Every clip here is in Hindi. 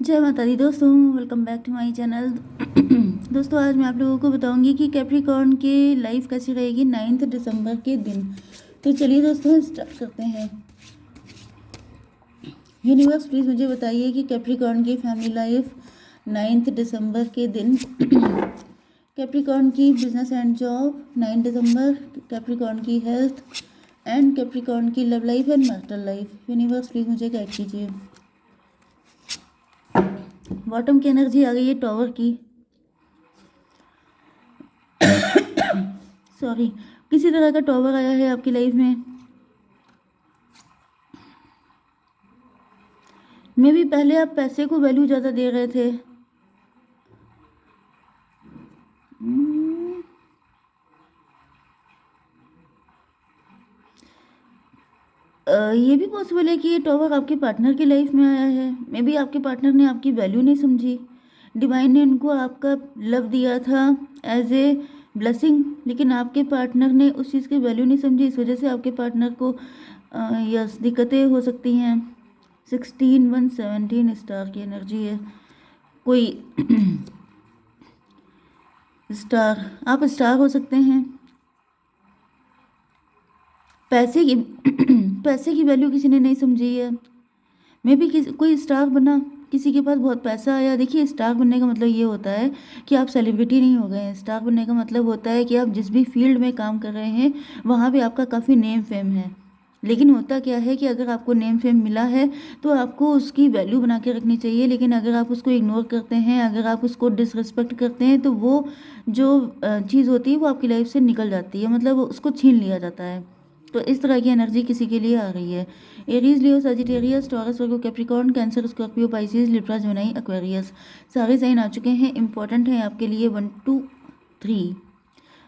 जय माता दी दोस्तों, welcome back to my channel. दोस्तों आज मैं आप लोगों को बताऊंगी कि कैप्रिकॉर्न की लाइफ कैसी रहेगी 9 दिसंबर के दिन। तो चलिए दोस्तों स्टार्ट करते हैं। यूनिवर्स प्लीज़ मुझे बताइए कि कैप्रिकॉर्न की फैमिली लाइफ 9 दिसंबर के दिन, कैप्रिकॉर्न की business and job 9 December, Capricorn की हेल्थ एंड कैप्रिकॉर्न की love life and marital life. Universe please मुझे गाइड कीजिए। बॉटम की एनर्जी आ गई है टॉवर की। सॉरी, किसी तरह का टॉवर आया है आपकी लाइफ में। मे भी पहले आप पैसे को वैल्यू ज़्यादा दे रहे थे। ये भी पॉसिबल है कि ये टॉवर आपके पार्टनर की लाइफ में आया है। मे बी आपके पार्टनर ने आपकी वैल्यू नहीं समझी। डिवाइन ने उनको आपका लव दिया था एज ए ब्लेसिंग, लेकिन आपके पार्टनर ने उस चीज़ की वैल्यू नहीं समझी। इस वजह से आपके पार्टनर को यस दिक्कतें हो सकती हैं। 16 1 17 स्टार की एनर्जी है। कोई स्टार, आप स्टार हो सकते हैं। पैसे की पैसे की वैल्यू किसी ने नहीं समझी है। मे भी कोई स्टार बना, किसी के पास बहुत पैसा आया। देखिए स्टार बनने का मतलब ये होता है कि आप सेलिब्रिटी नहीं हो गए हैं। स्टार बनने का मतलब होता है कि आप जिस भी फील्ड में काम कर रहे हैं वहाँ पे आपका काफ़ी नेम फेम है। लेकिन होता क्या है कि अगर आपको नेम फेम मिला है तो आपको उसकी वैल्यू बना के रखनी चाहिए। लेकिन अगर आप उसको इग्नोर करते हैं, अगर आप उसको डिसरिस्पेक्ट करते हैं, तो वो जो चीज़ होती है वो आपकी लाइफ से निकल जाती है, मतलब उसको छीन लिया जाता है। तो इस तरह की एनर्जी किसी के लिए आ रही है। Aries, Leo, Sagittarius, Taurus, Virgo, Capricorn, Cancer, Scorpio, Pisces, Libra, Gemini, Aquarius सारे साइन आ चुके हैं। इंपॉर्टेंट है आपके लिए 1 2 3।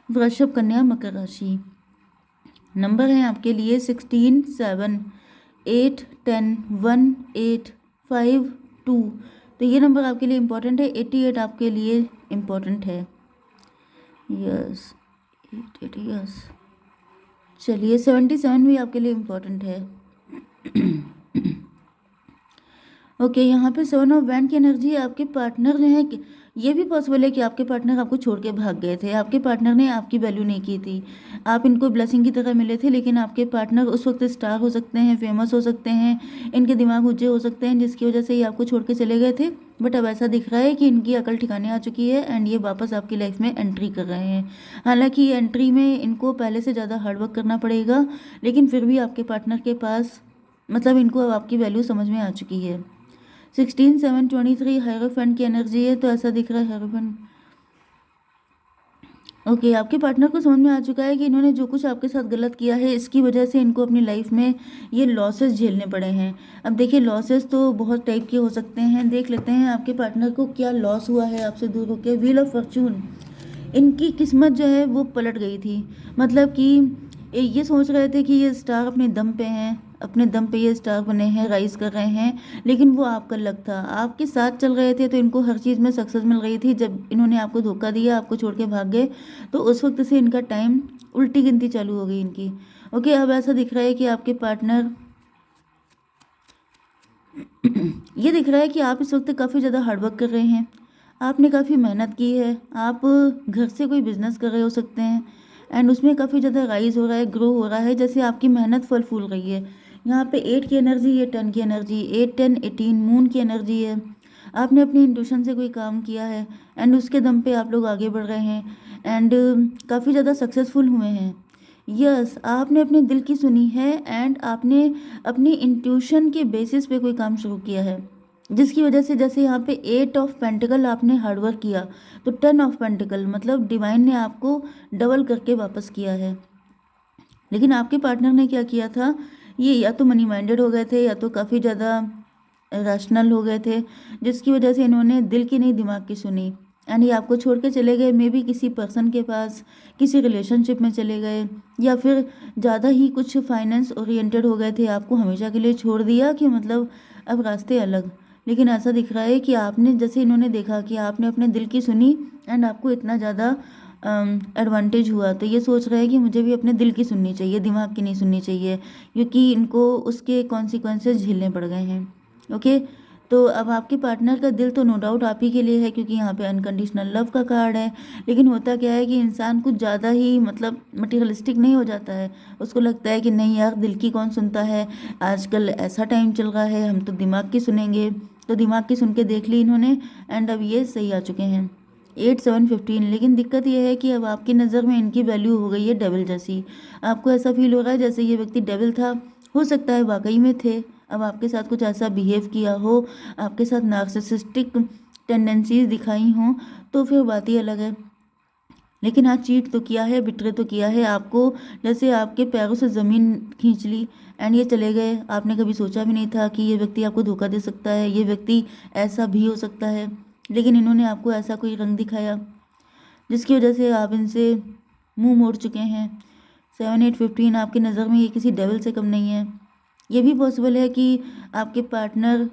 वृषभ, कन्या, मकर राशि। नंबर है आपके लिए 16 7 8 10 1 8 5 2। तो ये नंबर आपके लिए इम्पोर्टेंट है। 88 आपके लिए इम्पोर्टेंट है। Yes 88, yes. चलिए 77 भी आपके लिए इम्पोर्टेंट है। ओके, यहाँ पे 7 ऑफ वैंड की एनर्जी है। आपके पार्टनर जो है, ये भी पॉसिबल है कि आपके पार्टनर आपको छोड़ के भाग गए थे। आपके पार्टनर ने आपकी वैल्यू नहीं की थी। आप इनको ब्लेसिंग की तरह मिले थे, लेकिन आपके पार्टनर उस वक्त स्टार हो सकते हैं, फेमस हो सकते हैं, इनके दिमाग ऊंचे हो सकते हैं, जिसकी वजह से ये आपको छोड़ के चले गए थे। बट अब ऐसा दिख रहा है कि इनकी अकल ठिकाने आ चुकी है एंड ये वापस आपकी लाइफ में एंट्री कर रहे हैं। हालांकि ये एंट्री में इनको पहले से ज़्यादा हार्डवर्क करना पड़ेगा, लेकिन फिर भी आपके पार्टनर के पास, मतलब इनको अब आपकी वैल्यू समझ में आ चुकी है। 16 7 23 हायरोफेंट की एनर्जी है। तो ऐसा दिख रहा है हायरोफेंट। ओके, आपके पार्टनर को समझ में आ चुका है कि इन्होंने जो कुछ आपके साथ गलत किया है, इसकी वजह से इनको अपनी लाइफ में ये लॉसेस झेलने पड़े हैं। अब देखिए लॉसेस तो बहुत टाइप के हो सकते हैं। देख लेते हैं आपके पार्टनर को क्या लॉस हुआ है आपसे दूर होकर। व्हील ऑफ फॉर्चून, इनकी किस्मत जो है वो पलट गई थी। मतलब कि ये सोच रहे थे कि ये स्टार अपने दम पे हैं, अपने दम पे ये स्टार बने हैं, राइज कर रहे हैं, लेकिन वो आपका लक था। आपके साथ चल रहे थे तो इनको हर चीज़ में सक्सेस मिल रही थी। जब इन्होंने आपको धोखा दिया, आपको छोड़ के भाग गए, तो उस वक्त से इनका टाइम उल्टी गिनती चालू हो गई इनकी। ओके, अब ऐसा दिख रहा है कि आपके पार्टनर ये दिख रहा है कि आप इस वक्त काफ़ी ज़्यादा हार्डवर्क कर रहे हैं। आपने काफ़ी मेहनत की है। आप घर से कोई बिजनेस कर रहे हो सकते हैं एंड उसमें काफ़ी ज़्यादा राइज हो रहा है, ग्रो हो रहा है, जैसे आपकी मेहनत फल फूल रही है। यहाँ पे 8 की एनर्जी है, 10 की एनर्जी, 8 10 18 मून की एनर्जी है। आपने अपनी इंट्यूशन से कोई काम किया है एंड उसके दम पे आप लोग आगे बढ़ रहे हैं एंड काफ़ी ज़्यादा सक्सेसफुल हुए हैं। यस, आपने अपने दिल की सुनी है एंड आपने अपनी इंट्यूशन के बेसिस पे कोई काम शुरू किया है, जिसकी वजह से जैसे यहाँ पे 8 ऑफ पेंटिकल आपने हार्डवर्क किया, तो 10 ऑफ पेंटिकल मतलब डिवाइन ने आपको डबल करके वापस किया है। लेकिन आपके पार्टनर ने क्या किया था, ये या तो मनी माइंडेड हो गए थे या तो काफ़ी ज़्यादा रैशनल हो गए थे, जिसकी वजह से इन्होंने दिल की नहीं दिमाग की सुनी एंड ये आपको छोड़ के चले गए। मे बी किसी पर्सन के पास, किसी रिलेशनशिप में चले गए, या फिर ज़्यादा ही कुछ फाइनेंस ओरिएंटेड हो गए थे, आपको हमेशा के लिए छोड़ दिया कि मतलब अब रास्ते अलग। लेकिन ऐसा दिख रहा है कि आपने, जैसे इन्होंने देखा कि आपने अपने दिल की सुनी एंड आपको इतना ज़्यादा एडवांटेज हुआ, तो ये सोच रहे हैं कि मुझे भी अपने दिल की सुननी चाहिए, दिमाग की नहीं सुननी चाहिए, क्योंकि इनको उसके कॉन्सिक्वेंसेस झेलने पड़ गए हैं। ओके, तो अब आपके पार्टनर का दिल तो नो डाउट आप ही के लिए है, क्योंकि यहाँ पे अनकंडीशनल लव का कार्ड है। लेकिन होता क्या है कि इंसान कुछ ज़्यादा ही मतलब मटेरियलिस्टिक नहीं हो जाता है। उसको लगता है कि नहीं यार, दिल की कौन सुनता है, आजकल ऐसा टाइम चल रहा है, हम तो दिमाग की सुनेंगे। तो दिमाग की सुन के देख ली इन्होंने, एंड अब ये सही आ चुके हैं 8 7 15। लेकिन दिक्कत यह है कि अब आपकी नज़र में इनकी वैल्यू हो गई है डेविल जैसी। आपको ऐसा फील हो रहा है जैसे ये व्यक्ति डेविल था। हो सकता है वाकई में थे, अब आपके साथ कुछ ऐसा बिहेव किया हो, आपके साथ नार्सिसिस्टिक टेंडेंसीज दिखाई हों, तो फिर बात ही अलग है। लेकिन हाँ, चीट तो किया है, बिट्रे तो किया है आपको, जैसे आपके पैरों से ज़मीन खींच ली एंड ये चले गए। आपने कभी सोचा भी नहीं था कि ये व्यक्ति आपको धोखा दे सकता है, ये व्यक्ति ऐसा भी हो सकता है। लेकिन इन्होंने आपको ऐसा कोई रंग दिखाया जिसकी वजह से आप इनसे मुंह मोड़ चुके हैं। 7 8 15 आपकी नज़र में ये किसी डेविल से कम नहीं है। ये भी पॉसिबल है कि आपके पार्टनर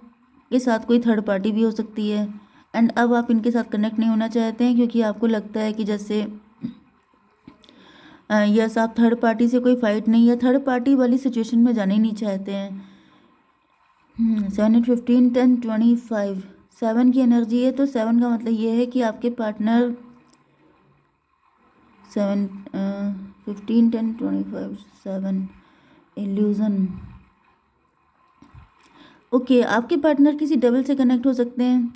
के साथ कोई थर्ड पार्टी भी हो सकती है, एंड अब आप इनके साथ कनेक्ट नहीं होना चाहते हैं, क्योंकि आपको लगता है कि जैसे यस, आप थर्ड पार्टी से कोई फाइट नहीं है, थर्ड पार्टी वाली सिचुएशन में जाना ही नहीं चाहते हैं। 7 8 15 10 25 7 की एनर्जी है, तो 7 का मतलब ये है कि आपके पार्टनर 7 15 10 25 7 इल्यूजन। ओके, आपके पार्टनर किसी डेविल से कनेक्ट हो सकते हैं।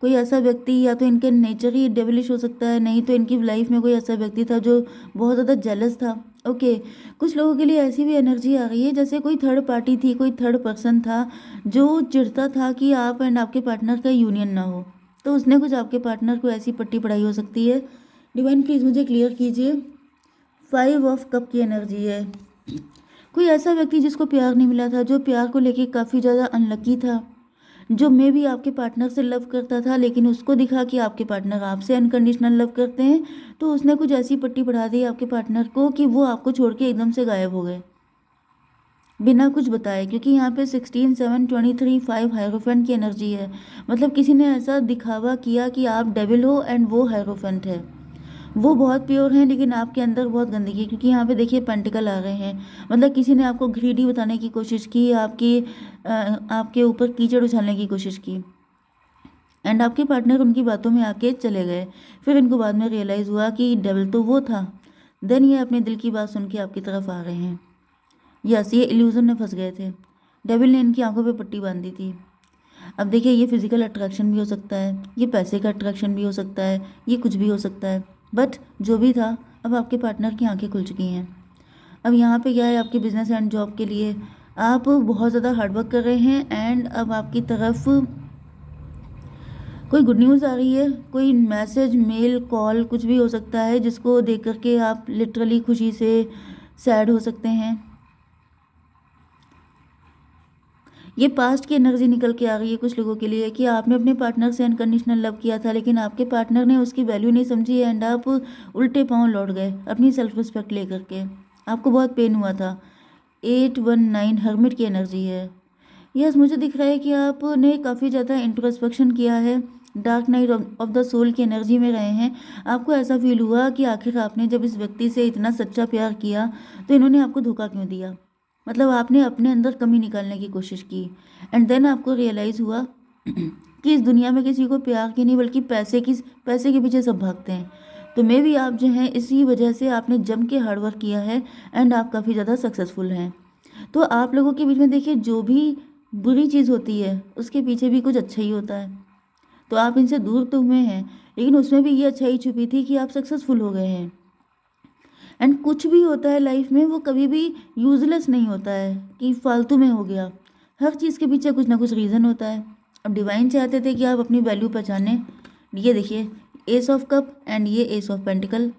कोई ऐसा व्यक्ति, या तो इनके नेचर ही डेविलिश हो सकता है, नहीं तो इनकी लाइफ में कोई ऐसा व्यक्ति था जो बहुत ज़्यादा जेलस था। ओके, कुछ लोगों के लिए ऐसी भी एनर्जी आ रही है जैसे कोई थर्ड पार्टी थी, कोई थर्ड पर्सन था जो चिढ़ता था कि आप एंड आपके पार्टनर का यूनियन ना हो, तो उसने कुछ आपके पार्टनर को ऐसी पट्टी पढ़ाई हो सकती है। डिवाइन प्लीज़ मुझे क्लियर कीजिए। 5 ऑफ कप की एनर्जी है। कोई ऐसा व्यक्ति जिसको प्यार नहीं मिला था, जो प्यार को लेके काफ़ी ज़्यादा अनलकी था, जो मे भी आपके पार्टनर से लव करता था, लेकिन उसको दिखा कि आपके पार्टनर आपसे अनकंडीशनल लव करते हैं, तो उसने कुछ ऐसी पट्टी पढ़ा दी आपके पार्टनर को कि वो आपको छोड़ के एकदम से गायब हो गए बिना कुछ बताए। क्योंकि यहाँ पे 16 7 23 5 हायरोफेंट की एनर्जी है। मतलब किसी ने ऐसा दिखावा किया कि आप डेविल हो एंड वो हायरोफेंट है। वो बहुत प्योर हैं, लेकिन आपके अंदर बहुत गंदगी है, क्योंकि यहाँ पे देखिए पेंटिकल आ रहे हैं। मतलब किसी ने आपको ग्रीडी बताने की कोशिश की, आपके ऊपर कीचड़ उछालने की कोशिश की, एंड आपके पार्टनर उनकी बातों में आके चले गए। फिर इनको बाद में रियलाइज़ हुआ कि डेविल तो वो था। देन ये अपने दिल की बात सुन के आपकी तरफ आ रहे हैं। यस, ये इल्यूजन में फंस गए थे। डेविल ने इनकी आंखों पे पट्टी बांधी थी। अब देखिए, ये फिजिकल अट्रैक्शन भी हो सकता है, ये पैसे का अट्रैक्शन भी हो सकता है, ये कुछ भी हो सकता है, बट जो भी था, अब आपके पार्टनर की आंखें खुल चुकी हैं। अब यहाँ पे क्या है, आपके बिजनेस एंड जॉब के लिए आप बहुत ज़्यादा हार्डवर्क कर रहे हैं, एंड अब आपकी तरफ कोई गुड न्यूज़ आ रही है। कोई मैसेज, मेल, कॉल कुछ भी हो सकता है, जिसको देख करके आप लिटरली खुशी से सैड हो सकते हैं। ये पास्ट की एनर्जी निकल के आ रही है कुछ लोगों के लिए कि आपने अपने पार्टनर से अनकंडीशनल लव किया था, लेकिन आपके पार्टनर ने उसकी वैल्यू नहीं समझी, एंड आप उल्टे पांव लौट गए अपनी सेल्फ रिस्पेक्ट लेकर के। आपको बहुत पेन हुआ था। 8 1 9 हर्मिट की एनर्जी है। यस, मुझे दिख रहा है कि आपने काफ़ी ज़्यादा इंट्रोस्पेक्शन किया है, dark night of the soul की एनर्जी में रहे हैं। आपको ऐसा फील हुआ कि आखिर आपने जब इस व्यक्ति से इतना सच्चा प्यार किया, तो इन्होंने आपको धोखा क्यों दिया। मतलब आपने अपने अंदर कमी निकालने की कोशिश की, एंड देन आपको रियलाइज़ हुआ कि इस दुनिया में किसी को प्यार की नहीं, बल्कि पैसे के पीछे सब भागते हैं। तो मे भी आप जो हैं, इसी वजह से आपने जम के हार्डवर्क किया है, एंड आप काफ़ी ज़्यादा सक्सेसफुल हैं। तो आप लोगों के बीच में देखिए, जो भी बुरी चीज़ होती है उसके पीछे भी कुछ अच्छा ही होता है। तो आप इनसे दूर तो हुए हैं, लेकिन उसमें भी ये अच्छाई छुपी थी कि आप सक्सेसफुल हो गए हैं। एंड कुछ भी होता है लाइफ में, वो कभी भी यूजलेस नहीं होता है कि फालतू में हो गया। हर चीज़ के पीछे कुछ ना कुछ रीज़न होता है। अब डिवाइन चाहते थे कि आप अपनी वैल्यू पहचानें। ये देखिए, एस ऑफ कप एंड ये एस ऑफ पेंटिकल।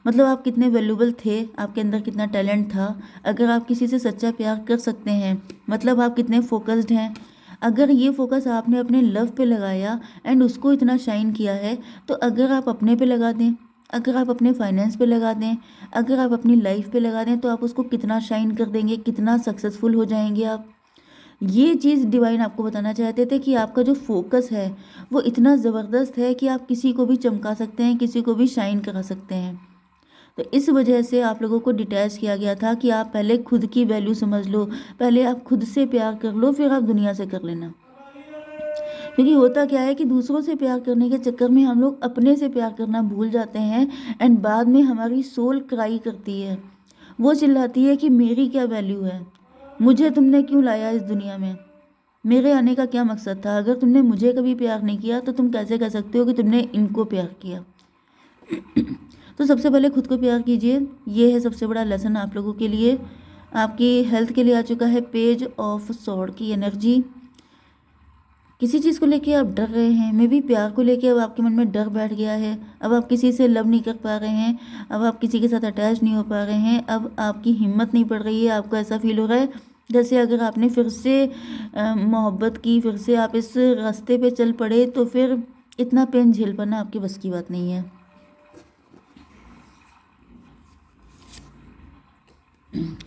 मतलब आप कितने वैल्यूबल थे, आपके अंदर कितना टैलेंट था। अगर आप किसी से सच्चा प्यार कर सकते हैं, मतलब आप कितने फोकस्ड हैं। अगर ये फोकस आपने अपने लव पे लगाया एंड उसको इतना शाइन किया है, तो अगर आप अपने पे लगा दें, अगर आप अपने फाइनेंस पे लगा दें, अगर आप अपनी लाइफ पे लगा दें, तो आप उसको कितना शाइन कर देंगे, कितना सक्सेसफुल हो जाएंगे आप। ये चीज़ डिवाइन आपको बताना चाहते थे कि आपका जो फोकस है वो इतना ज़बरदस्त है कि आप किसी को भी चमका सकते हैं, किसी को भी शाइन करा सकते हैं। तो इस वजह से आप लोगों को डिटैच किया गया था कि आप पहले खुद की वैल्यू समझ लो, पहले आप खुद से प्यार कर लो, फिर आप दुनिया से कर लेना। क्योंकि होता क्या है कि दूसरों से प्यार करने के चक्कर में हम लोग अपने से प्यार करना भूल जाते हैं एंड बाद में हमारी सोल क्राई करती है, वो चिल्लाती है कि मेरी क्या वैल्यू है, मुझे तुमने क्यों लाया इस दुनिया में, मेरे आने का क्या मकसद था, अगर तुमने मुझे कभी प्यार नहीं किया तो तुम कैसे कह सकते हो कि तुमने इनको प्यार किया। तो सबसे पहले खुद को प्यार कीजिए, ये है सबसे बड़ा लेसन आप लोगों के लिए। आपकी हेल्थ के लिए आ चुका है पेज ऑफ सॉर्ड की एनर्जी। किसी चीज़ को लेके आप डर रहे हैं, मे बी प्यार को लेके अब आपके मन में डर बैठ गया है, अब आप किसी से लव नहीं कर पा रहे हैं, अब आप किसी के साथ अटैच नहीं हो पा रहे हैं, अब आपकी हिम्मत नहीं पड़ रही है, आपको ऐसा फील हो रहा है जैसे अगर आपने फिर से मोहब्बत की, फिर से आप इस रास्ते पे चल पड़े तो फिर इतना पेन झेल पाना आपकी बस की बात नहीं है।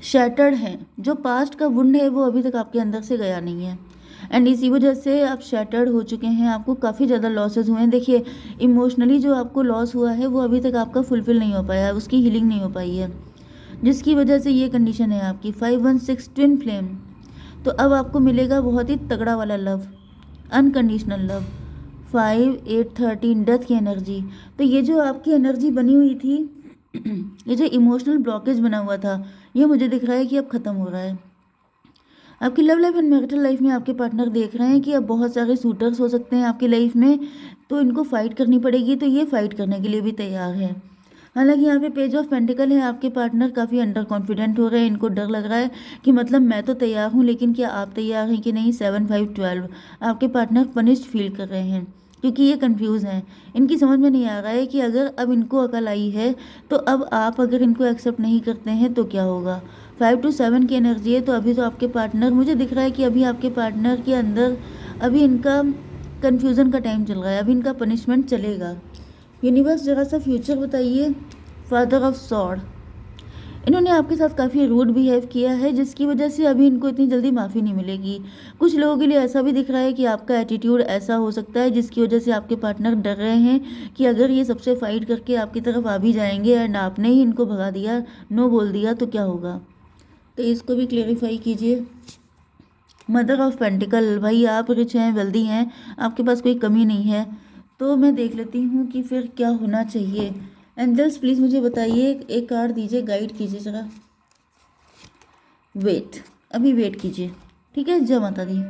शैटर्ड है, जो पास्ट का वुंड है वो अभी तक आपके अंदर से गया नहीं है एंड इसी वजह से आप शैटर्ड हो चुके हैं, आपको काफ़ी ज़्यादा लॉसेस हुए हैं। देखिए इमोशनली जो आपको लॉस हुआ है वो अभी तक आपका फुलफिल नहीं हो पाया है, उसकी हीलिंग नहीं हो पाई है, जिसकी वजह से ये कंडीशन है आपकी 516 ट्विन फ्लेम। तो अब आपको मिलेगा बहुत ही तगड़ा वाला लव, अनकंडीशनल लव। 5 8 13 डेथ की एनर्जी। तो ये जो आपकी एनर्जी बनी हुई थी, ये जो इमोशनल ब्लॉकेज बना हुआ था, ये मुझे दिख रहा है कि अब ख़त्म हो रहा है। आपकी love life and marital life में आपके पार्टनर देख रहे हैं कि अब बहुत सारे सूटर्स हो सकते हैं आपकी लाइफ में, तो इनको फाइट करनी पड़ेगी, तो ये फाइट करने के लिए भी तैयार है। हालांकि यहाँ पे पेज ऑफ पेंटिकल है, आपके पार्टनर काफ़ी अंडर कॉन्फिडेंट हो रहे हैं, इनको डर लग रहा है कि मतलब मैं तो तैयार हूँ लेकिन क्या आप तैयार हैं कि नहीं। 7 5 12 आपके पार्टनर पनिश्ड फील कर रहे हैं क्योंकि ये कंफ्यूज हैं, इनकी समझ में नहीं आ रहा है कि अगर अब इनको अकल आई है तो अब आप अगर इनको एक्सेप्ट नहीं करते हैं तो क्या होगा। 5 to 7 की एनर्जी है, तो अभी तो आपके पार्टनर, मुझे दिख रहा है कि अभी आपके पार्टनर के अंदर अभी इनका कन्फ्यूज़न का टाइम चल रहा है, अभी इनका पनिशमेंट चलेगा। यूनिवर्स जरा सा फ्यूचर बताइए। फादर ऑफ सॉर्ड, इन्होंने आपके साथ काफ़ी रूड बिहेव किया है जिसकी वजह से अभी इनको इतनी जल्दी माफ़ी नहीं मिलेगी। कुछ लोगों के लिए ऐसा भी दिख रहा है कि आपका एटीट्यूड ऐसा हो सकता है जिसकी वजह से आपके पार्टनर डर रहे हैं कि अगर ये सबसे फाइट करके आपकी तरफ आ भी जाएंगे एंड आपने ही इनको भगा दिया, नो बोल दिया, तो क्या होगा। तो इसको भी क्लेरिफाई कीजिए। मदर ऑफ पेंटिकल, भाई आप रिच हैं, वेल्दी हैं, आपके पास कोई कमी नहीं है, तो मैं देख लेती हूँ कि फिर क्या होना चाहिए। एंजल्स प्लीज़ मुझे बताइए, एक कार्ड दीजिए, गाइड कीजिए ज़रा। वेट, अभी वेट कीजिए, ठीक है। जय माता दी।